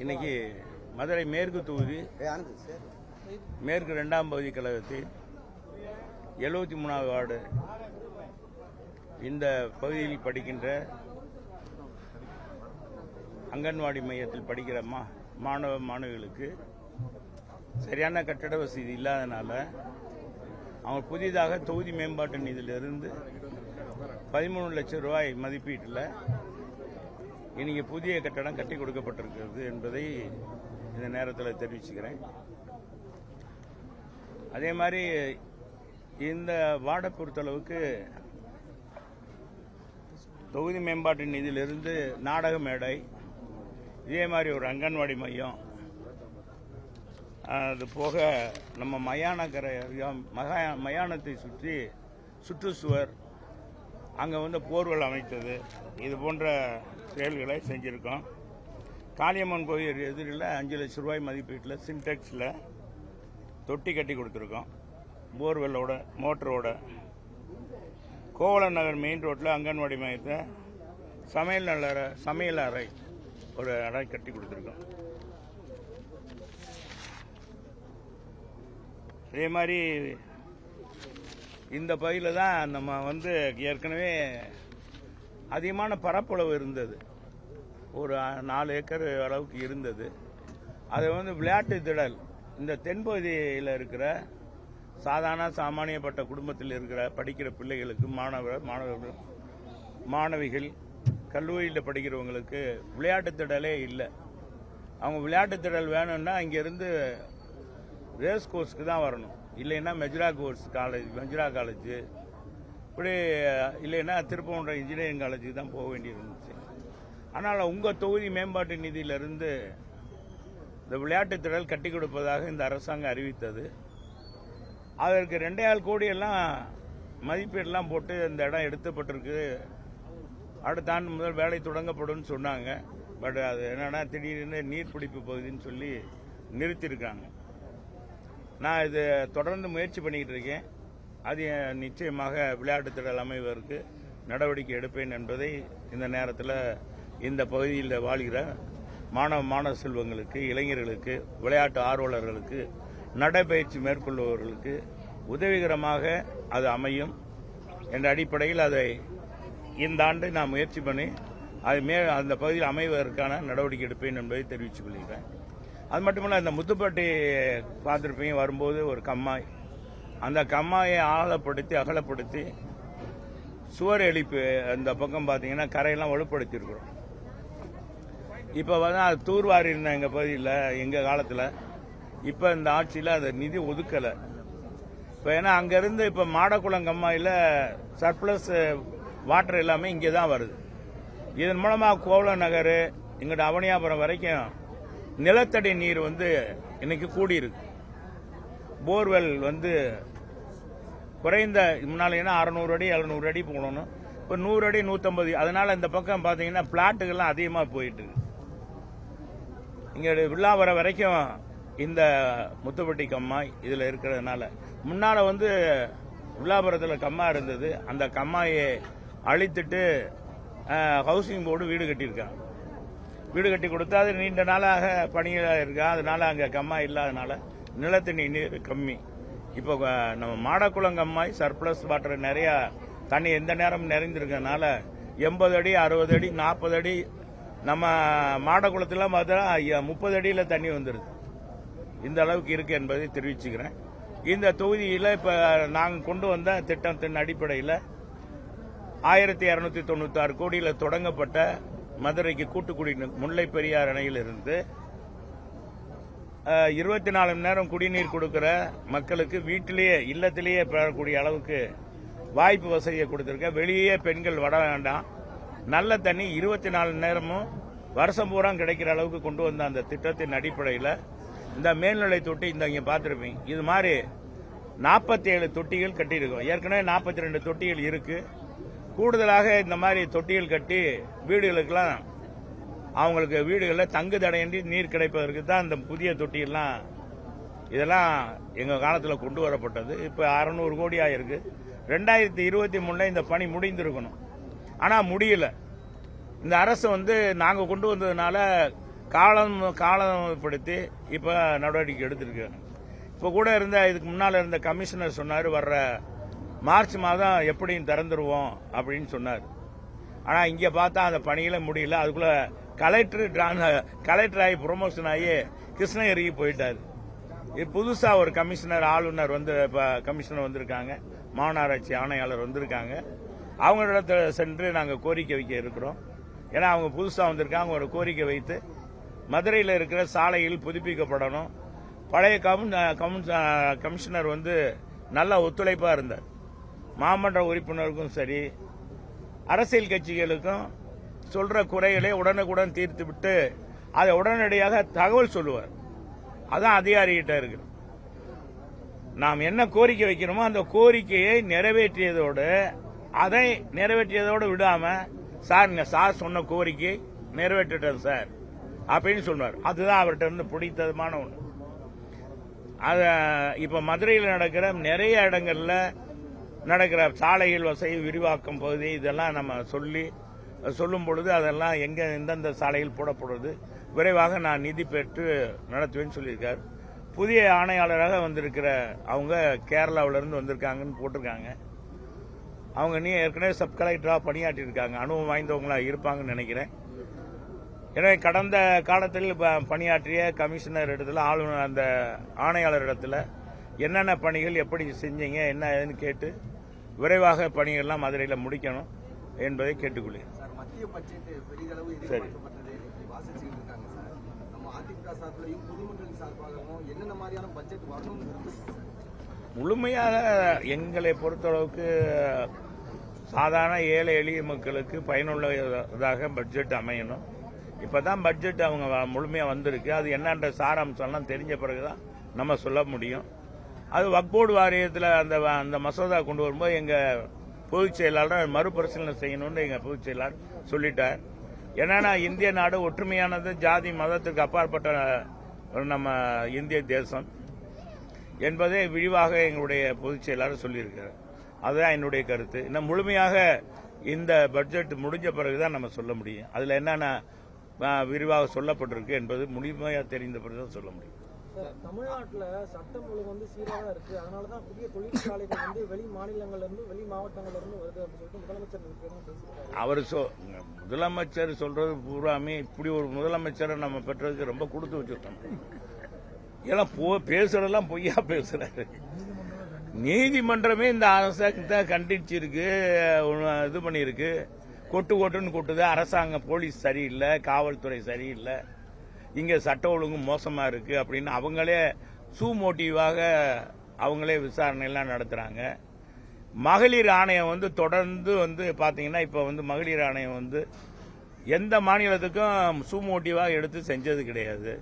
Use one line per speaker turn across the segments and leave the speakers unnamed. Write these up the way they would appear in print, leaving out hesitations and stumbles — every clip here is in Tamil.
இன்னைக்கு மதுரை மேற்கு தொகுதி மேற்கு 2ஆம் பகுதி கழகத்தில் 73வது வார்டு இந்த பகுதியில் படிக்கின்ற அங்கன்வாடி மையத்தில் படிக்கிற மாணவ மாணவிகளுக்கு சரியான கட்டட வசதி இல்லாதனால அவங்க புதிதாக தொகுதி மேம்பாட்டு நிதியிலிருந்து 13 லட்சம் ரூபாய் மதிப்பீட்டில் இன்னைக்கு புதிய கட்டடம் கட்டி கொடுக்கப்பட்டிருக்கிறது என்பதை இந்த நேரத்தில் தெரிவிச்சுக்கிறேன். அதே மாதிரி இந்த வார்டை பொறுத்தளவுக்கு தொகுதி மேம்பாட்டு நிதியிலிருந்து நாடக மேடை, இதே மாதிரி ஒரு அங்கன்வாடி மையம், அது போக நம்ம மயானத்தை சுற்றி சுற்றுச்சுவர், அங்கே போர்வெல் அமைத்தது, இது போன்ற செயல்களை செஞ்சுருக்கோம். காளியம்மன் கோயில் எதிரில் 5 லட்சம் ரூபாய் மதிப்பீட்டில் சின்டெக்ஸில் தொட்டி கட்டி கொடுத்துருக்கோம் போர்வெல்லோட மோட்டரோட. கோவலன் நகர் மெயின் ரோட்டில் அங்கன்வாடி மையத்தை சமையல் அறை ஒரு அறை கட்டி கொடுத்துருக்கோம். அதே மாதிரி இந்த பகுதியில் தான் நம்ம ஏற்கனவே அதிகமான பரப்பளவு இருந்தது, ஒரு 4 ஏக்கர் அளவுக்கு இருந்தது. அதை விளையாட்டு திடல் இந்த தென்பகுதியில் இருக்கிற சாமானியப்பட்ட குடும்பத்தில் இருக்கிற படிக்கிற பிள்ளைகளுக்கு மாணவிகள் கல்லூரியில் படிக்கிறவங்களுக்கு விளையாட்டு திடலே இல்லை. அவங்க விளையாட்டு திடல் வேணும்னா இங்கேருந்து ரேஸ் கோர்ஸ்க்கு தான் வரணும், இல்லைன்னா மெஜ்ரா காலேஜ், இப்படி இல்லைன்னா திருப்பூர் இன்ஜினியரிங் காலேஜுக்கு தான் போக வேண்டியிருந்துச்சு. ஆனால் உங்கள் தொகுதி மேம்பாட்டு நிதியிலிருந்து இந்த விளையாட்டு திடல் கட்டி கொடுப்பதாக இந்த அரசாங்கம் அறிவித்தது. அதற்கு 2.5 கோடியெல்லாம் மதிப்பீடெல்லாம் போட்டு இந்த இடம் எடுக்கப்பட்டிருக்கு. அடுத்த ஆண்டு முதல் வேலை தொடங்கப்படும் சொன்னாங்க. பட் அது என்னன்னா திடீர்னு நீர்பிடிப்பு பகுதின்னு சொல்லி நிறுத்தியிருக்காங்க. நான் இது தொடர்ந்து முயற்சி பண்ணிக்கிட்டு இருக்கேன். அது நிச்சயமாக விளையாட்டு திடல் அமைவதற்கு நடவடிக்கை எடுப்பேன் என்பதை இந்த நேரத்தில் இந்த பகுதியில் வாழ்கிற மாணவ செல்வங்களுக்கு, இளைஞர்களுக்கு, விளையாட்டு ஆர்வலர்களுக்கு, நடைபயிற்சி மேற்கொள்பவர்களுக்கு உதவிகரமாக அது அமையும் என்ற அடிப்படையில் அதை இந்த ஆண்டு நான் முயற்சி பண்ணி அந்த பகுதியில் அமைவதற்கான நடவடிக்கை எடுப்பேன் என்பதை தெரிவித்துக் கொள்கிறேன். அது மட்டுமல்ல, இந்த முத்துப்பட்டி பார்த்துருப்பீங்க, வரும்போது ஒரு கம்மாய், அந்த கம்மாயை அகலப்படுத்தி சுவர் எழுப்பி அந்த பக்கம் பார்த்தீங்கன்னா கரையெல்லாம் வலுப்படுத்தியிருக்கிறோம். இப்போ அது தூர்வாரி இருந்த எங்கள் பகுதியில் எங்கள் காலத்தில், இப்போ இந்த ஆட்சியில் அதை நிதி ஒதுக்கலை. இப்போ ஏன்னா அங்கேருந்து இப்போ மாடக்குளம் கம்மாயில் சர்ப்ளஸ் வாட்டர் எல்லாமே இங்கே தான் வருது. இதன் மூலமாக கோவலன் நகர் இங்கிட்ட அவனியாபுரம் வரைக்கும் நிலத்தடி நீர் இன்னைக்கு கூடியிருக்கு. போர்வெல் குறைந்த முன்னால 600 அடி 700 அடி போகணும், இப்போ 100 அடி 150. அதனால இந்த பக்கம் பார்த்தீங்கன்னா பிளாட்டுகள்லாம் அதிகமாக போயிட்டு இருக்கு. இங்கே வில்லாவரம் வரைக்கும் இந்த முத்துப்பட்டி கம்மாய் இதில் இருக்கிறதுனால, முன்னால் வில்லாபுரத்தில் கம்மாய் இருந்தது, அந்த கம்மாயை அழித்துட்டு ஹவுசிங் போர்டு வீடு கட்டியிருக்காங்க. வீடு கட்டி கொடுத்தா அது நீண்ட நாளாக பணியாக இருக்கா, அதனால அங்கே கம்மாய் இல்லாதனால நிலத்தடி நீர் கம்மி. இப்போ நம்ம மாடக்குளம் கம்மாய் சர்ப்ளஸ் வாட்டர் நிறையா தண்ணி எந்த நேரமும் நிறைந்திருக்கிறதுனால 80 அடி 60 அடி 40 அடி, நம்ம மாடக்குளத்தில் பார்த்தா 30 அடியில் தண்ணி வந்துடுது. இந்த அளவுக்கு இருக்கு என்பதை தெரிவிச்சுக்கிறேன். இந்த தொகுதியில் இப்போ நாங்கள் கொண்டு வந்த திட்டத்தின் அடிப்படையில் 1296 கோடியில் தொடங்கப்பட்ட மதுரைக்கு கூட்டுக்குடிநீர் முல்லை பெரியார் அணையிலிருந்து 24 மணி நேரம் குடிநீர் கொடுக்கிற மக்களுக்கு வீட்டிலேயே இல்லத்திலேயே பெறக்கூடிய அளவுக்கு வாய்ப்பு வசதியை கொடுத்திருக்க. வெளியே பெண்கள் வர வேண்டாம், நல்ல தண்ணி 24 மணி நேரமும் வருஷம் பூரா கிடைக்கிற அளவுக்கு கொண்டு வந்த அந்த திட்டத்தின் அடிப்படையில் இந்த மேல்நிலை தொட்டி இங்கே பார்த்துருப்பீங்க, இது மாதிரி 47 தொட்டிகள் கட்டியிருக்கோம். ஏற்கனவே 42 தொட்டிகள் இருக்கு. கூடுதலாக இந்த மாதிரி தொட்டிகள் கட்டி வீடுகளுக்கெல்லாம் அவங்களுக்கு வீடுகளில் தங்கு தடையின்றி நீர் கிடைப்பதற்கு தான் இந்த புதிய தொட்டியெல்லாம் இதெல்லாம் எங்கள் காலத்தில் கொண்டு வரப்பட்டது. இப்போ 600 கோடி ஆயிருக்கு. 2023 இந்த பணி முடிந்திருக்கணும், ஆனால் முடியல. இந்த அரசு நாங்கள் கொண்டு வந்ததுனால காலப்படுத்தி இப்போ நடவடிக்கை எடுத்திருக்காங்க. இப்போ கூட இருந்த இதுக்கு முன்னால் இருந்த கமிஷனர் சொன்னார், வர்ற மார்ச் மாதம் எப்படியும் திறந்துருவோம் அப்படின்னு சொன்னார். ஆனால் இங்கே பார்த்தா அந்த பணியில முடியல. அதுக்குள்ள கலெக்டர் ஆகி ப்ரொமோஷன் ஆகி கிருஷ்ணகிரிக்கு போயிட்டார். புதுசாக ஒரு கமிஷனர் ஆளுநர் கமிஷனர் வந்திருக்காங்க, மாநகராட்சி ஆணையாளர் வந்திருக்காங்க. அவங்களிடத்துல சென்று நாங்கள் கோரிக்கை வைக்க இருக்கிறோம். ஏன்னா அவங்க புதுசாக வந்திருக்காங்க. ஒரு கோரிக்கை வைத்து மதுரையில் இருக்கிற சாலைகள் புதுப்பிக்கப்படணும். பழைய கமிஷனர் நல்ல ஒத்துழைப்பாக இருந்தார். மாமன்ற உறுப்பினருக்கும் சரி, அரசியல் கட்சிகளுக்கும் சொல்ற குறைகளை உடனுக்குடன் தீர்த்து விட்டு அதை உடனடியாக தகவல் சொல்லுவார். அதான் அதிகாரிகிட்ட இருக்கு. நாம் என்ன கோரிக்கை வைக்கிறோமோ அந்த கோரிக்கையை நிறைவேற்றியதோடு விடாம, சார் சொன்ன கோரிக்கை நிறைவேற்றிட்டார் சார் அப்படின்னு சொன்னார். அதுதான் அவர்கிட்ட இருந்து பிடித்தமான ஒன்று. இப்ப மதுரையில் நடக்கிற நிறைய இடங்கள்ல நடக்கிற சாலைகள் வசதி விரிவாக்கம் பகுதி இதெல்லாம் நம்ம சொல்லும் பொழுது அதெல்லாம் எந்தெந்த சாலையில் போடப்படுறது விரைவாக நான் நிதி பெற்று நடத்துவேன்னு சொல்லியிருக்கார். புதிய ஆணையாளராக வந்திருக்கிற அவங்க கேரளாவிலிருந்து வந்திருக்காங்கன்னு போட்டிருக்காங்க. அவங்க ஏற்கனவே சப் கலெக்டராக பணியாற்றி இருக்காங்க, அனுபவம் வாய்ந்தவங்களா இருப்பாங்கன்னு நினைக்கிறேன். எனவே கடந்த காலத்தில் பணியாற்றிய கமிஷனர் இடத்துல, ஆளுநர் அந்த ஆணையாளர் இடத்துல என்னென்ன பணிகள் எப்படி செஞ்சீங்க என்ன ஏதுன்னு கேட்டு விரைவாக பணிகள்லாம் மதுரையில் முடிக்கணும் என்பதை கேட்டுக்கொள்கிறேன்.
மத்திய பட்ஜெட் பெரிதளவு எதிர்பார்க்கப்பட்டது வாசிச்சுட்டு இருக்காங்க சார். நம்ம அதிமுக சார்பிலையும் பொதுமக்களின் சார்பாகவும் என்னென்ன மாதிரியான பட்ஜெட் வரணும்னு
முழுமையாக எங்களை பொறுத்தளவுக்கு சாதாரண ஏழை எளிய மக்களுக்கு பயனுள்ளதாக பட்ஜெட் அமையணும். இப்பதான் பட்ஜெட் அவங்க முழுமையாக வந்திருக்கு. அது என்னன்ற சாராம்சம்லாம் தெரிஞ்ச பிறகுதான் நம்ம சொல்ல முடியும். அது வக்போர்டு வாரியத்தில் அந்த மசோதா கொண்டு வரும்போது எங்க பொதுச் செயலாளர் மறுபரிசீலனை செய்யணும்னு எங்க பொதுச் செயலாளர் சொல்லிட்டார். என்னன்னா இந்திய நாடு ஒற்றுமையானது, ஜாதி மதத்துக்கு அப்பாற்பட்ட நம்ம இந்திய தேசம் என்பதை விரிவாக எங்களுடைய பொதுச் செயலாளர் சொல்லியிருக்கிறார். அதுதான் என்னுடைய கருத்து. இன்னும் முழுமையாக இந்த பட்ஜெட் முடிஞ்ச பிறகுதான் நம்ம சொல்ல முடியும். அதுல என்னென்ன விரிவாக சொல்லப்பட்டிருக்கு என்பது முழுமையாக தெரிந்த பிறகுதான் சொல்ல முடியும்.
தமிழ்நாட்டில் சட்டம் ஒழுங்கு சீராக இருக்கு. அதனாலதான் புதிய தொழிற்சாலைகள் வெளி மாநிலங்கள்ல இருந்து வெளி மாவட்டங்கள்ல இருந்து வருது அப்படின்னு சொல்லிட்டு முதலமைச்சர்
முதலமைச்சர் சொல்றது பூராமே இப்படி ஒரு முதலமைச்சரை நம்ம பெற்றதுக்கு ரொம்ப கொடுத்து வச்சுட்டோம். ஏன்னா பேசுறதெல்லாம் பொய்யா பேசுறாரு. நீதிமன்றமே இந்த அரசாங்கத்தை கண்டிச்சிருக்கு, இது பண்ணிருக்கு. கொட்டுன்னு கொட்டுது. அரசாங்கம் போலீஸ் சரியில்லை, காவல்துறை சரியில்லை, இங்க சட்ட ஒழுங்கு மோசமா இருக்கு அப்படின்னு அவங்களே மோட்டிவாக அவங்களே விசாரணை எல்லாம் நடத்துறாங்க. மகளிர் ஆணையம் தொடர்ந்து பாத்தீங்கன்னா இப்ப மகளிர் ஆணையம் எந்த மாநிலத்துக்கும் மோட்டிவாக எடுத்து செஞ்சது கிடையாது.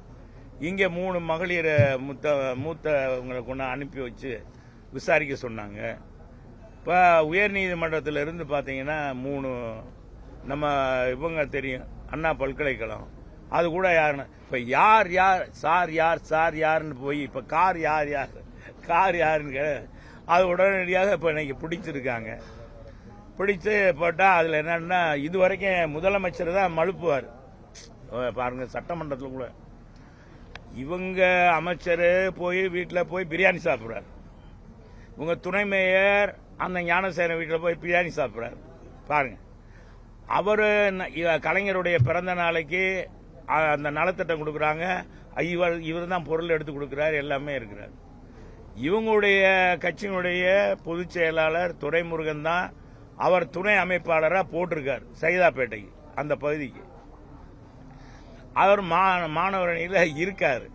இங்க 3 மகளிர் மூத்தவங்களை கொண்டு அனுப்பி வச்சு விசாரிக்க சொன்னாங்க. இப்ப உயர்நீதிமன்றத்திலிருந்து பாத்தீங்கன்னா 3 நம்ம இவங்க தெரியும், அண்ணா பல்கலைக்கழகம், அது கூட யாருன்னு இப்ப யார் சார் யாருன்னு போய் இப்ப கார் யாருன்னு அது உடனடியாக இப்ப இன்னைக்கு பிடிச்சிருக்காங்க. பிடிச்சு போட்டா அதுல என்னன்னா இதுவரைக்கும் முதலமைச்சர் தான் மழுப்புவார். பாருங்க, சட்டமன்றத்தில் கூட இவங்க அமைச்சர் போய் வீட்டில் போய் பிரியாணி சாப்பிட்றாரு. இவங்க துணை மேயர் அந்த ஞானசேகரன் வீட்டில் போய் பிரியாணி சாப்பிட்றாரு. பாருங்க, அவரு கலைஞருடைய பிறந்த நாளைக்கு அந்த நலத்திட்டம் கொடுக்குறாங்க. இவர் தான் பொருள் எடுத்து கொடுக்கிறார், எல்லாமே இருக்கிறார். இவங்களுடைய கட்சியினுடைய பொதுச் செயலாளர் துரைமுருகன் தான் அவர் துணை அமைப்பாளராக போட்டிருக்கார் சைதாப்பேட்டைக்கு, அந்த பகுதிக்கு. அவர் மாணவரணியில இருக்காரு.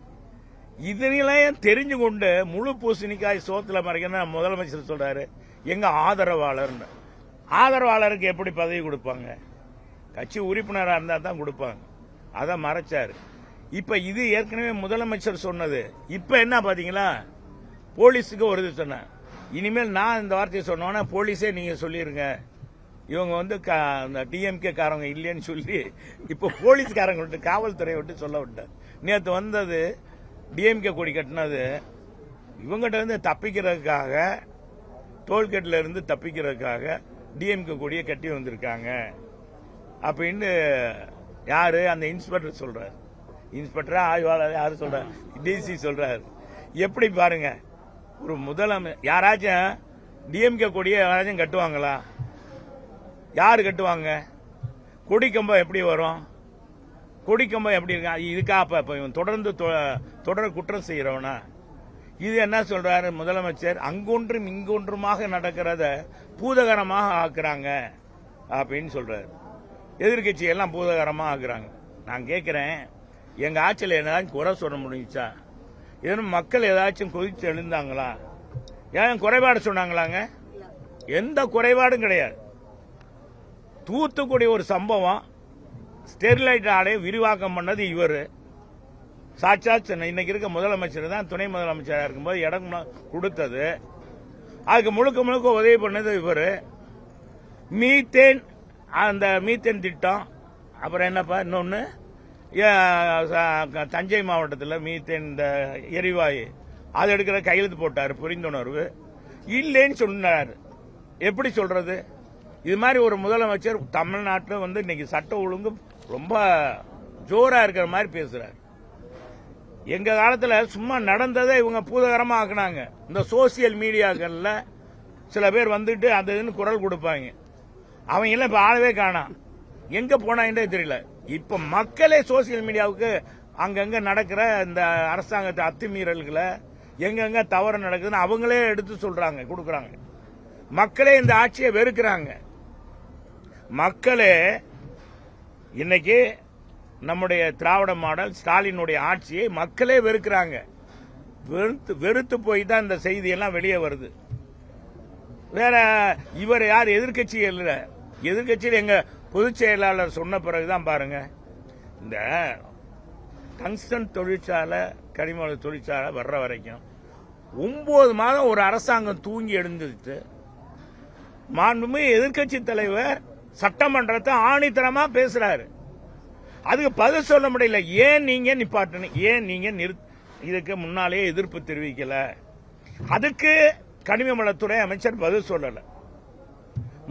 இதனையும் தெரிஞ்சு கொண்டு முழு பூசணிக்காய் சோத்துல மறைக்கணும் முதலமைச்சர் சொல்றாரு எங்க ஆதரவாளருக்கு எப்படி பதவி கொடுப்பாங்க? கட்சி உறுப்பினராக இருந்தா தான் கொடுப்பாங்க. அதை மறைச்சாரு. இப்ப இது ஏற்கனவே முதலமைச்சர் சொன்னது. இப்ப என்ன பாத்தீங்களா, போலீஸுக்கு ஒரு இது சொன்னேன். இனிமேல் நான் இந்த வார்த்தையை சொன்னோன்னா போலீஸே நீங்க சொல்லிருங்க, இவங்க டிஎம்கே காரங்க இல்லைன்னு சொல்லி இப்ப போலீஸ்காரங்க விட்டு காவல்துறையை விட்டு சொல்ல விட்டார். நேற்று வந்தது டிஎம்கே கொடி கட்டினது இவங்கிட்ட இருந்து தப்பிக்கிறதுக்காக, டோல்கேட்ல இருந்து தப்பிக்கிறதுக்காக டிஎம்கே கொடியை கட்டி வந்திருக்காங்க அப்படின்னு யாரு அந்த இன்ஸ்பெக்டர் சொல்றாரு. இன்ஸ்பெக்டரா ஆய்வாளர் யாரு சொல்றாரு? டிசி சொல்றாரு. எப்படி பாருங்க, ஒரு யாராச்சும் டிஎம்கே கொடியை யாராச்சும் கட்டுவாங்களா? யாரு கட்டுவாங்க? கொடிக்கம்பம் எப்படி வரும்? கொடிக்கம்பம் எப்படி இருக்கா? இதுக்கா அப்ப இவன் தொடர்ந்து தொடர் குற்றம் செய்யறவனா? இது என்ன சொல்றாரு முதலமைச்சர்? அங்கொன்றும் இங்கொன்றுமாக நடக்கிறத பூதகரமாக ஆக்குறாங்க அப்படின்னு சொல்றாரு. எதிர்கட்சி எல்லாம் பூதகரமாக ஆக்குறாங்க. நான் கேட்கிறேன், எங்க ஆட்சியில் ஏதாச்சும் குறை சொல்ல முடிஞ்சா? ஏன்னா மக்கள் ஏதாச்சும் கொதிச்சு எழுந்தாங்களா? ஏன் குறைபாடு சொன்னாங்களாங்க? எந்த குறைபாடும் கிடையாது. தூத்துக்குடி ஒரு சம்பவம், ஸ்டெர்லைட் ஆலையை விரிவாக்கம் பண்ணது இவர். சாட்சாத் இன்னைக்கு இருக்க முதலமைச்சர் தான் துணை முதலமைச்சராக இருக்கும்போது இடம் கொடுத்தது. அதுக்கு முழுக்க முழுக்க உதவி பண்ணது இவர். மீத்தேன், அந்த மீத்தேன் திட்டம், அப்புறம் என்னப்பா இன்னொன்று, தஞ்சை மாவட்டத்தில் மீத்தேன் இந்த எரிவாயு அது எடுக்கிற கையெழுத்து போட்டார், புரிந்துணர்வு இல்லைன்னு சொன்னார். எப்படி சொல்றது? இது மாதிரி ஒரு முதலமைச்சர் தமிழ்நாட்டில் இன்னைக்கு சட்ட ஒழுங்கு ரொம்ப ஜோரா இருக்கிற மாதிரி பேசுறாரு. எங்க காலத்துல சும்மா நடந்ததை இவங்க பூதகரமா ஆக்குனாங்க. இந்த சோசியல் மீடியாக்கள்ல சில பேர் வந்துட்டு அந்த இதுன்னு குரல் கொடுப்பாங்க. அவங்க எல்லாம் இப்ப ஆளவே காணாம், எங்க போனாங்கன்றே தெரியல. இப்ப மக்களே சோசியல் மீடியாவுக்கு அங்கங்க நடக்கிற இந்த அரசாங்கத்தை அத்துமீறல்களை எங்கெங்க தவறு நடக்குதுன்னு அவங்களே எடுத்து சொல்றாங்க, கொடுக்கறாங்க. மக்களே இந்த ஆட்சியை வெறுக்கிறாங்க. மக்களே இன்னைக்கு நம்முடைய திராவிட மாடல் ஸ்டாலினுடைய ஆட்சியை மக்களே வெறுக்கிறாங்க. வெறுத்து போய் தான் இந்த செய்தியெல்லாம் வெளியே வருது. வேற இவர் யார்? எதிர்கட்சியில் இல்ல. எதிர்கட்சியில் எங்க பொதுச் செயலாளர் சொன்ன பிறகுதான் பாருங்க, இந்த டங்ஸ்டன் தொழிற்சாலை, கனிம தொழிற்சாலை வர்ற வரைக்கும் 9 மாதம் ஒரு அரசாங்கம் தூங்கி எழுந்துட்டு மாண்புமிகு எதிர்கட்சி தலைவர் சட்டமன்றத்தை ஆணித்தரமா பேசுறாரு. அதுக்கு பதில் சொல்ல முடியல. ஏன் நீங்க நிப்பாட்டணும்? ஏன் நீங்க இதுக்கு முன்னாலேயே எதிர்ப்பு தெரிவிக்கல? அதுக்கு கனிமவளத்துறை அமைச்சர் பதில் சொல்லல.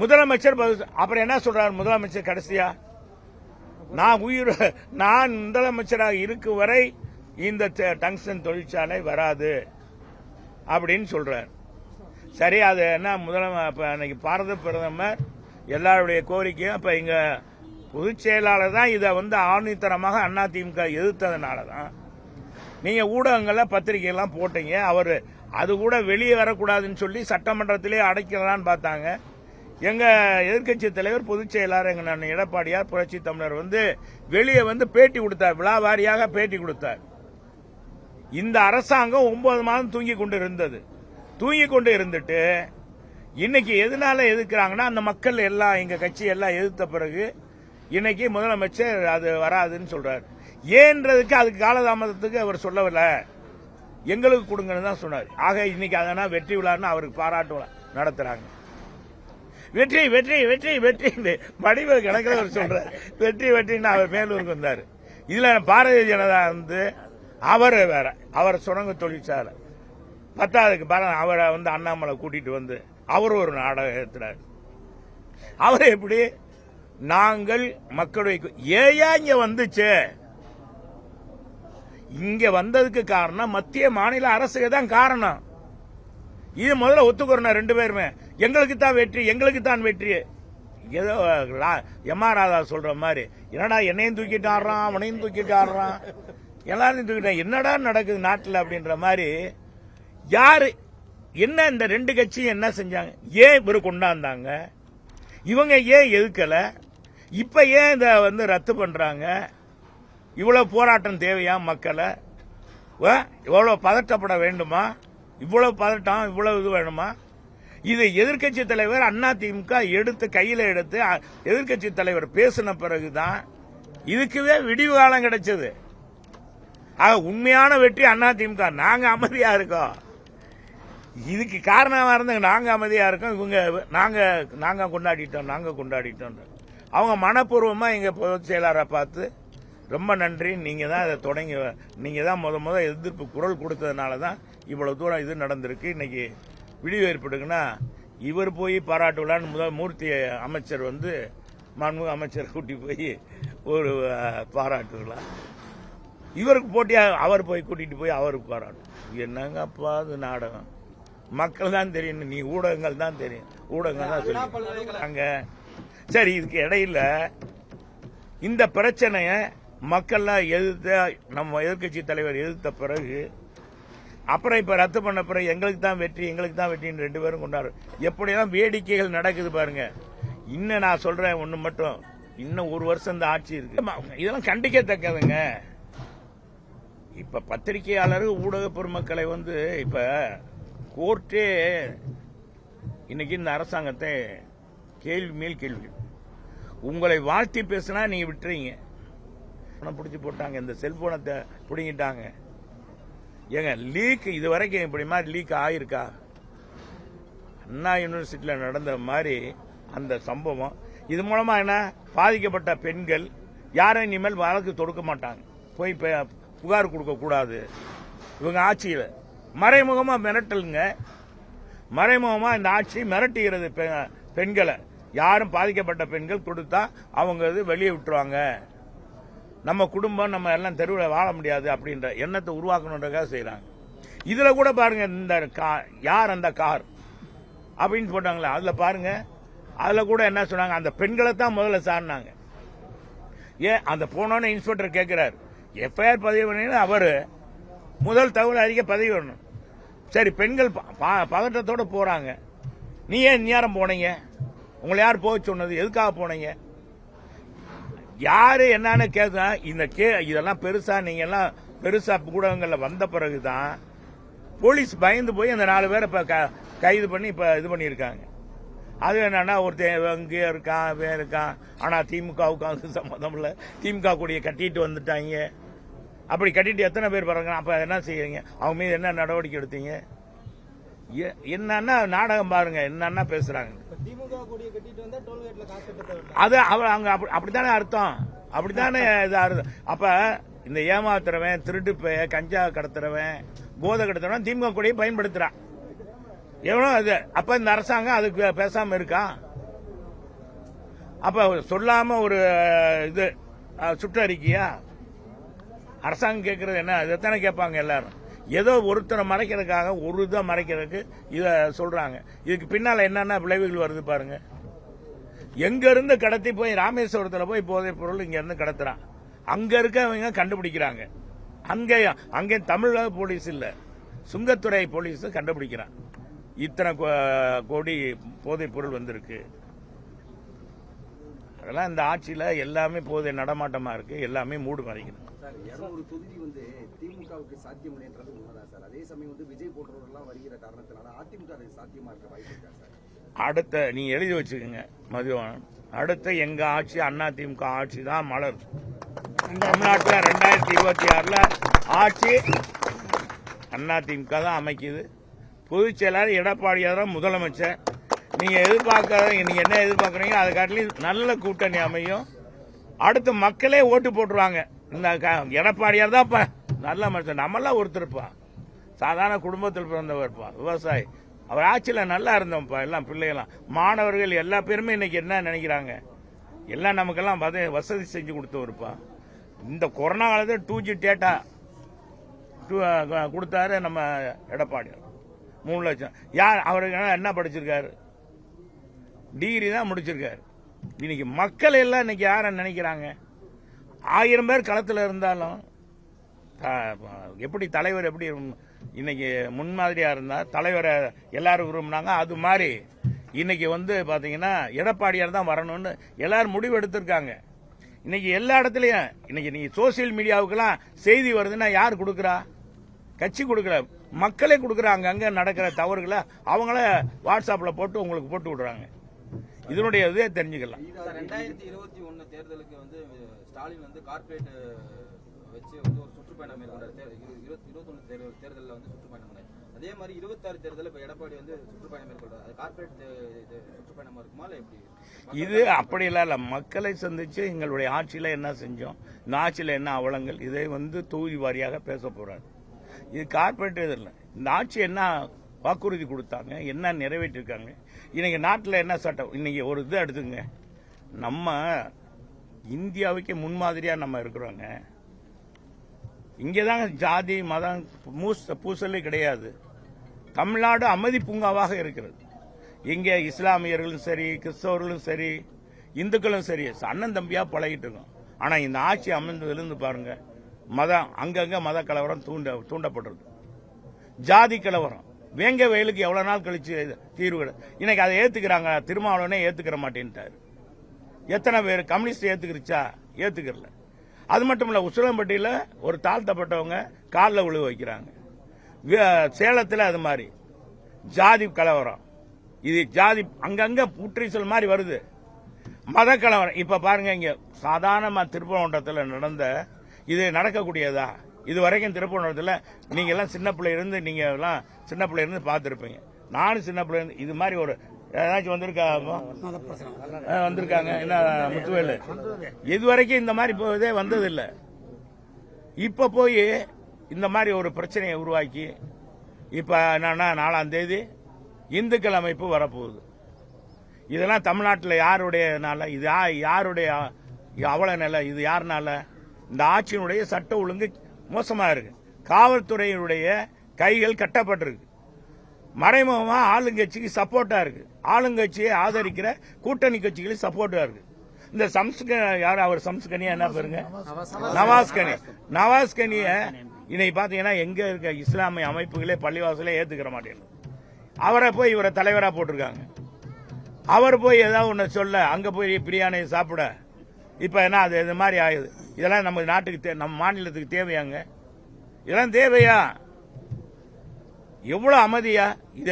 முதலமைச்சர் பதில். அப்புறம் என்ன சொல்றாரு முதலமைச்சர் கடைசியா? நான் முதலமைச்சராக இருக்கும் வரை இந்த டங்ஸ்டன் தொழிற்சாலை வராது அப்படின்னு சொல்றார். சரி, அது என்ன அன்னைக்கு பாரத பிரதமர் எல்லாருடைய கோரிக்கையும் அப்ப இங்க பொதுச் செயலாளர் தான் இதை ஆணித்தரமாக அதிமுக எதிர்த்ததுனாலதான் நீங்க ஊடகங்கள்ல பத்திரிகை எல்லாம் போட்டீங்க. அவர் அது கூட வெளியே வரக்கூடாதுன்னு சொல்லி சட்டமன்றத்திலே அடைக்கலான்னு பார்த்தாங்க. எங்க எதிர்கட்சி தலைவர் பொதுச் செயலாளர் எங்க எடப்பாடியார் புரட்சி தமிழர் வெளியே பேட்டி கொடுத்தார், விழாவாரியாக பேட்டி கொடுத்தார். இந்த அரசாங்கம் 9 மாதம் தூங்கி கொண்டு இருந்தது. தூங்கி கொண்டு இருந்துட்டு இன்னைக்கு எதனால எதிர்க்கிறாங்கன்னா, அந்த மக்கள் எல்லாம் எங்க கட்சி எல்லாம் எதிர்த்த பிறகு இன்னைக்கு முதலமைச்சர் அது வராதுன்னு சொல்றாரு. ஏன்றதுக்கு அதுக்கு காலதாமதத்துக்கு அவர் சொல்லவில்லை, எங்களுக்கு கொடுங்கன்னு தான் சொன்னார். ஆக இன்னைக்கு அதனால் வெற்றி விழான்னு அவருக்கு பாராட்டு விழா நடத்துறாங்க. வெற்றி வெற்றி வெற்றி வெற்றி வடிவல் கணக்கில் அவர் சொல்றாரு. வெற்றி வெற்றின்னு அவர் மேலூருக்கு வந்தார். இதுல பாரதிய ஜனதா அவர் வேற, அவர் சுரங்க தொழிற்சாலை பத்தாவதுக்கு அவரை அண்ணாமலை கூட்டிட்டு அவர் ஒரு நாடகம் ஏற்றுறாரு. அவர் எப்படி நாங்கள் மக்களுடைய ஏயா இங்க வந்துச்சு? இங்க வந்ததுக்கு காரணம் மத்திய மாநில அரசுக்கு தான் காரணம். இது முதல்ல ஒத்துக்கிறோம் ரெண்டு பேருமே. எங்களுக்கு தான் வெற்றி, எங்களுக்கு தான் வெற்றி. ஏதோ எம்ஆர் ராதா சொல்ற மாதிரி, என்னடா என்னையும் தூக்கிட்டு ஆடுறான், அவனையும் தூக்கிட்டு ஆடுறான், எல்லாரையும் தூக்கிட்டான், என்னடா நடக்குது நாட்டில் அப்படின்ற மாதிரி. யாரு என்ன இந்த ரெண்டு கட்சியும் என்ன செஞ்சாங்க? ஏன் இவரு கொண்டாந்தாங்க? இவங்க ஏன் எதுக்கல? இப்ப ஏன் இத ரத்து பண்றாங்க? இவ்வளவு போராட்டம் தேவையா? மக்களை இவ்வளவு பதட்டப்பட வேண்டுமா? இவ்வளவு பதட்டம், இவ்வளவு இது வேணுமா? இது எதிர்கட்சி தலைவர் அதிமுக எடுத்து கையில எடுத்து எதிர்கட்சி தலைவர் பேசின பிறகுதான் இதுக்குவே விடிவு காலம் கிடைச்சது. உண்மையான வெற்றி அதிமுக. நாங்க அமைதியா இருக்கோம். இதுக்கு காரணமா இருந்த நாங்க அமைதியா இருக்கோம். இவங்க நாங்க கொண்டாடிட்டோம். அவங்க மனப்பூர்வமா எங்க பொதுச் செயலாளரை பார்த்து ரொம்ப நன்றி, நீங்க தான் இதை தொடங்கி, நீங்க தான் முத எதிர்ப்பு குரல் கொடுத்ததுனால தான் இவ்வளவு தூரம் இது நடந்திருக்கு. இன்னைக்கு விடிவு ஏற்பட்டுக்குன்னா இவர் போய் பாராட்டு விழான்னு மூர்த்தி அமைச்சர் மாண்புமிகு அமைச்சர் கூட்டி போய் ஒரு பாராட்டு விழா. இவருக்கு போட்டியா அவர் போய் கூட்டிட்டு போய் அவருக்கு போராடும். என்னங்கப்பா அது நாடகம். மக்கள் தான் தெரியும், நீ ஊடகங்கள் தான் தெரியும், ஊடகங்கள் தான் சொல்லுங்க. சரி, இதுக்கு இடையில இந்த பிரச்சனைய மக்கள்லாம் எதிர்த்த நம்ம எதிர்கட்சி தலைவர் எதிர்த்த பிறகு அப்புறம் இப்ப ரத்து பண்ண பிறகு எங்களுக்கு தான் வெற்றின்னு 2 பேரும் கொண்டாடு. எப்படியெல்லாம் வேடிக்கைகள் நடக்குது பாருங்க. இன்னும் நான் சொல்றேன் ஒண்ணு மட்டும், இன்னும் 1 வருஷம் இந்த ஆட்சி இருக்கு. இதெல்லாம் கண்டிக்கத்தக்கதுங்க. இப்ப பத்திரிகையாளர்கள் ஊடக பெருமக்களை இப்ப கோர்ட்டே இன்னைக்கு இந்த அரசாங்கத்தை கேள்வி மேல் கேள்வி, உங்களை வாழ்த்தி பேசினா நீங்க விட்டுறீங்க, பிடிச்சி போட்டாங்க, இந்த செல்போனை பிடிங்கிட்டாங்க. ஏங்க லீக் இது வரைக்கும் இப்படி மாதிரி லீக் ஆயிருக்கா? அண்ணா யூனிவர்சிட்டியில் நடந்த மாதிரி அந்த சம்பவம். இது மூலமா என்ன, பாதிக்கப்பட்ட பெண்கள் யாரும் இனிமேல் வழக்கு தொடுக்க மாட்டாங்க, போய் புகார் கொடுக்க கூடாது. இவங்க ஆட்சியில் மறைமுகமா மிரட்டலுங்க, மறைமுகமா இந்த ஆட்சி மிரட்டுகிறது பெண்களை. யாரும் பாதிக்கப்பட்ட பெண்கள் கொடுத்தா அவங்க வெளியே விட்டுருவாங்க, நம்ம குடும்பம் நம்ம எல்லாம் தெருவில் வாழ முடியாது அப்படின்ற எண்ணத்தை உருவாக்கணுன்றதுக்காக செய்யறாங்க. இதுல கூட பாருங்க, இந்த யார் அந்த கார் அப்படின்னு போட்டாங்களே, அதுல பாருங்க, அதுல கூட என்ன சொன்னாங்க, அந்த பெண்களை தான் முதல்ல சாடினாங்க. ஏன் அந்த போனோன்னு இன்ஸ்பெக்டர் கேட்கிறாரு, எஃப்ஐஆர் பதிவு பண்ணி அவரு முதல் தகவல் அறிக்கை பதிவு வரணும். சரி, பெண்கள் பதட்டத்தோட போறாங்க, நீ ஏன் நேரம் போனீங்க, உங்களை யார் போக சொன்னது, எதுக்காக போனீங்க, யாரு என்னன்னு கேட்க. இதெல்லாம் பெருசா, நீங்க எல்லாம் பெருசா ஊடகங்கள்ல வந்த பிறகுதான் போலீஸ் பயந்து போய் அந்த 4 பேரை கைது பண்ணி இப்ப இது பண்ணிருக்காங்க. அது என்னன்னா, ஒருத்தன் இங்கே இருக்கான், ஆனா திமுகவுக்கு சம்மந்தம் இல்ல, திமுக கொடியை கட்டிட்டு வந்துட்டாங்க. அப்படி கட்டிட்டு எத்தனை பேர் பாருங்க, அப்ப என்ன செய்யறீங்க, அவங்க மீது என்ன நடவடிக்கை எடுத்தீங்க? என்னன்னா நாடகம் பாருங்க, என்னன்னா பேசுறாங்க. அது அங்க அப்படித்தானே அர்த்தம், அப்படித்தானே இது அர்த்தம். அப்ப இந்த ஏமாத்துறவன், திருட்டு கஞ்சா கடத்துறவன், போதை கடத்துறவன் திமுக கொடியை பயன்படுத்துறான். எவ்வளோ அது. அப்ப இந்த அரசாங்கம் அதுக்கு பேசாம இருக்கா? அப்ப சொல்லாம ஒரு இது சுற்றறிக்கையா அரசாங்கம் கேட்கறது என்ன? இதைத்தானே கேட்பாங்க எல்லாரும். ஏதோ ஒருத்தரை மறைக்கிறதுக்காக, ஒரு இதை மறைக்கிறதுக்கு இத சொல்றாங்க. இதுக்கு பின்னால என்னென்ன விளைவுகள் வருது பாருங்க. எங்க இருந்து கடத்தி போய் ராமேஸ்வரத்தில் போய் போதைப் பொருள் இங்க இருந்து கடத்துறான், அங்க இருக்கவங்க கண்டுபிடிக்கிறாங்க. அங்கே தமிழக போலீஸ் இல்ல, சுங்கத்துறை போலீஸ் கண்டுபிடிக்கிறான், இத்தனை கோடி போதைப் பொருள் வந்திருக்கு. அதெல்லாம் இந்த ஆட்சியில எல்லாமே போதை நடமாட்டமா இருக்கு, எல்லாமே மூடு மறைக்கணும்.
200 தொகுதி திமுகவுக்கு சாத்தியம் இல்லைன்றது உண்மைதான் சார். அதே சமயம் விஜய் போன்றவர்கள்லாம் வருகிற காரணத்தினால அதிமுக சாத்தியமா இருக்க வாய்ப்பு இருக்கா சார்? அடுத்த
நீ எழுதி வச்சுக்கோங்க மதிவானன், அடுத்த எங்க ஆட்சி அதிமுக ஆட்சி தான் மலர். தமிழ்நாட்டில் 2026 ஆட்சி அதிமுக தான் அமைக்குது. பொதுச் செயலாளர் எடப்பாடியார் முதலமைச்சர். நீங்க என்ன எதிர்பார்க்கறீங்க, அதை காட்டிலும் நல்ல கூட்டணி அமையும். அடுத்து மக்களே ஓட்டு போட்டுருவாங்க. இந்த எடப்பாடியார் தான் நல்ல மனுஷன், நம்மளாம் ஒருத்தருப்பா, சாதாரண குடும்பத்தில் பிறந்தவர்ப்பா, விவசாயி. அவர் ஆட்சியில் நல்லா இருந்தோம்ப்பா. எல்லாம் பிள்ளைகளாம், மாணவர்கள் எல்லா பேருமே இன்னைக்கு என்ன நினைக்கிறாங்க, எல்லாம் நமக்கெல்லாம் வசதி செஞ்சு கொடுத்தவருப்பா. இந்த கொரோனா காலத்தில் 2G டேட்டா கொடுத்தாரு நம்ம எடப்பாடியார், 3 லட்சம். யார் அவருக்கு என்ன படிச்சிருக்காரு, டிகிரி தான் முடிச்சிருக்காரு. இன்னைக்கு மக்கள் எல்லாம் இன்னைக்கு யார நினைக்கிறாங்க, 1000 பேர் களத்தில் இருந்தாலும் எப்படி தலைவர் எப்படி இன்னைக்கு முன்மாதிரியா இருந்தா தலைவரை எல்லாரும் விரும்பினாங்க, அது மாதிரி இன்னைக்கு பாத்தீங்கன்னா எடப்பாடியார் தான் வரணும்னு எல்லாரும் முடிவு எடுத்திருக்காங்க. இன்னைக்கு எல்லா இடத்துலயும் இன்னைக்கு நீங்க சோசியல் மீடியாவுக்கெல்லாம் செய்தி வருதுன்னா யார் கொடுக்கறா, கட்சி கொடுக்கற, மக்களே கொடுக்கறாங்க. அங்க நடக்கிற தவறுகளை அவங்கள வாட்ஸ்அப்ல போட்டு உங்களுக்கு போட்டு விடுறாங்க. இதனுடைய இதே தெரிஞ்சுக்கலாம்.
2021 தேர்தலுக்கு ஸ்டாலின் கார்பரேட் வச்சு ஒரு சுற்றுப்பயணம் மேற்கொண்டார். 21 தேர்தலில் சுற்றுப்பயணம் பண்ணார். அதே மாதிரி 26 தேர்தலில் இப்ப எடப்பாடி சுற்றுப்பயணம் மேற்கொண்டார். அது கார்பரேட் சுற்றுப்பயணமா இருக்குமா இல்ல எப்படி?
இது அப்படி இல்ல, மக்களை சந்திச்சு எங்களுடைய ஆட்சியில என்ன செஞ்சோம், இந்த ஆட்சியில என்ன அவலங்கள், இதை தொகுதி வாரியாக பேச போறாரு. இது கார்பரேட் இல்லை. இந்த ஆட்சி என்ன வாக்குறுதி கொடுத்தாங்க, என்ன நிறைவேற்றிருக்காங்க, இன்னைக்கு நாட்டில் என்ன சட்டம். இன்னைக்கு ஒரு இதை எடுத்துங்க, நம்ம இந்தியாவுக்கு முன்மாதிரியா நம்ம இருக்கிறோங்க. இங்கேதான் ஜாதி மதம் பூசலே கிடையாது. தமிழ்நாடு அமைதி பூங்காவாக இருக்கிறது. இங்கே இஸ்லாமியர்களும் சரி, கிறிஸ்தவர்களும் சரி, இந்துக்களும் சரி அண்ணன் தம்பியா பழகிட்டு இருக்கோம். ஆனா இந்த ஆட்சி அமைந்ததிலிருந்து பாருங்க, மதம் அங்கங்க மத கலவரம் தூண்டப்படுறது, ஜாதி கலவரம். வேங்க வயலுக்கு எவ்வளவு நாள் கழிச்சு தீர்வு இன்னைக்கு அதை ஏத்துக்கிறாங்க. திருமாவளவனே ஏத்துக்கிற மாட்டேன்ட்டாரு. எத்தனை பேர் கம்யூனிஸ்ட் ஏத்துக்கிருச்சா? ஏத்துக்கல. அது மட்டும் இல்ல, உசிலம்பட்டியில ஒரு தாழ்த்தப்பட்டவங்க காலில் விழு வைக்கிறாங்க. சேலத்தில் அது மாதிரி ஜாதி கலவரம். இது ஜாதி அங்கங்க புற்றீசல் மாதிரி வருது. மத கலவரம் இப்ப பாருங்க, இங்க சாதாரண திருப்பரங்குன்றத்தில் நடந்த இது நடக்கக்கூடியதா? இது வரைக்கும் திருப்பரங்குன்றத்தில் நீங்க எல்லாம் சின்ன பிள்ளை இருந்து நீங்க எல்லாம் சின்ன பிள்ளை இருந்து பார்த்திருப்பீங்க. நானும் சின்ன பிள்ளை இருந்து இது மாதிரி ஒரு ஏதாச்சும் வந்திருக்காங்க என்ன முத்துவேலு? இது வரைக்கும் இந்த மாதிரி இதே வந்ததில்லை. இப்ப போய் இந்த மாதிரி ஒரு பிரச்சனையை உருவாக்கி இப்ப என்னன்னா 4ஆம் தேதி இந்துக்கள் அமைப்பு வரப்போகுது. இதெல்லாம் தமிழ்நாட்டில் யாருடைய நாள? இது யாருடைய அவல நிலை? இது யாருனால? இந்த ஆட்சியினுடைய சட்ட ஒழுங்கு மோசமா இருக்கு. காவல்துறையினுடைய கைகள் கட்டப்பட்டிருக்கு. மறைமுகமா ஆளுங்கட்சிக்கு சப்போர்ட்டா இருக்கு. ஆளுங்கட்சியை ஆதரிக்கிற கூட்டணி கட்சிகளுக்கு சப்போர்ட்டா இருக்கு. இந்த யார் அவர் சம்ஸ்கனியா என்ன பேருங்க? நவாஸ்கனிய இன்னைக்கு பாத்தீங்கன்னா எங்க இருக்க இஸ்லாமிய அமைப்புகளே பள்ளிவாசலே ஏத்துக்கிற மாட்டேங்குது. அவரை போய் இவரை தலைவரா போட்டிருக்காங்க. அவர் போய் ஏதாவது ஒண்ணு சொல்ல அங்க போய் பிரியாணியை சாப்பிட இப்ப என்ன அது இது மாதிரி ஆகுது. இதெல்லாம் நம்ம நாட்டுக்கு நம்ம மாநிலத்துக்கு தேவையாங்க? இதெல்லாம் தேவையா? எவ்வளவு அமைதியா? இத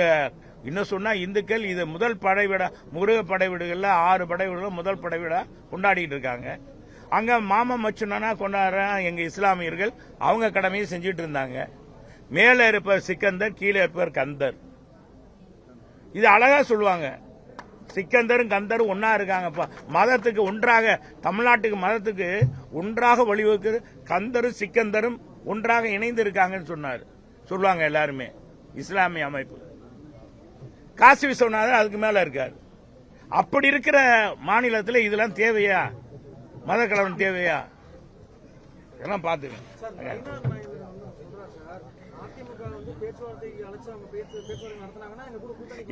இன்னும் சொன்னா இந்துக்கள் இது முதல் படைவிட முருக படைவீடுகள்ல 6 படைவீடுகள் முதல் படைவிட கொண்டாடிட்டு இருக்காங்க. அங்க மாமா மச்சுனா கொண்டாடுற எங்க இஸ்லாமியர்கள் அவங்க கடமையை செஞ்சுட்டு இருந்தாங்க. மேல இருப்பவர் சிக்கந்தர், கீழே இருப்பவர் கந்தர். இது அழகா சொல்லுவாங்க. சிக்கந்தரும் கந்தரும் ஒன்னா இருக்காங்க. மதத்துக்கு ஒன்றாக, தமிழ்நாட்டுக்கு மதத்துக்கு ஒன்றாக வழிவகுக்கு கந்தரும் சிக்கந்தரும் ஒன்றாக இணைந்து இருக்காங்கன்னு சொல்லுவாங்க எல்லாருமே. இஸ்லாமிய அமைப்பு காசி விஸ்வநாதர் அதுக்கு மேல இருக்காரு. அப்படி இருக்கிற மாநிலத்தில் இதெல்லாம் தேவையா? மத கலவரம் தேவையா? இதெல்லாம் பாத்துக்கங்க.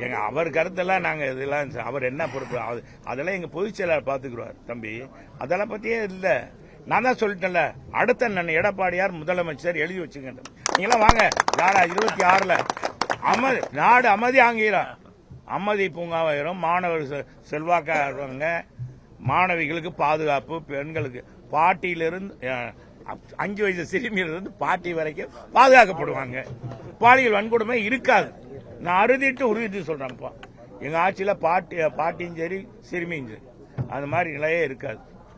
எங்க அவர் கருத்தெல்லாம் நாங்க இதெல்லாம் அவர் என்ன பொறுப்பு அதெல்லாம் எங்க பொதுச் செயலாளர் பாத்துக்குவார் தம்பி. அதெல்லாம் பத்தியே இல்ல. நான் தான் சொல்லிட்டேன்ல, அடுத்த எடப்பாடியார் முதலமைச்சர் எழுதி வச்சுங்க. நீங்களாம் வாங்க 26ல நாடு அமைதி ஆங்கிரும். அமைதி பூங்காவாயிரும். மாணவர் செல்வாக்காக, மாணவிகளுக்கு பாதுகாப்பு, பெண்களுக்கு பாட்டியிலிருந்து 5 வயசு சிறுமியிலிருந்து பாட்டி வரைக்கும் பாதுகாக்கப்படுவாங்க. பாலியல் வன்கொடுமை இருக்காது. நான் உறுதிட்டு சொல்றேன்ப்பா. எங்க ஆட்சியில பாட்டியும் சரி சிறுமியும் சரி அந்த மாதிரி நிலையே இருக்காது.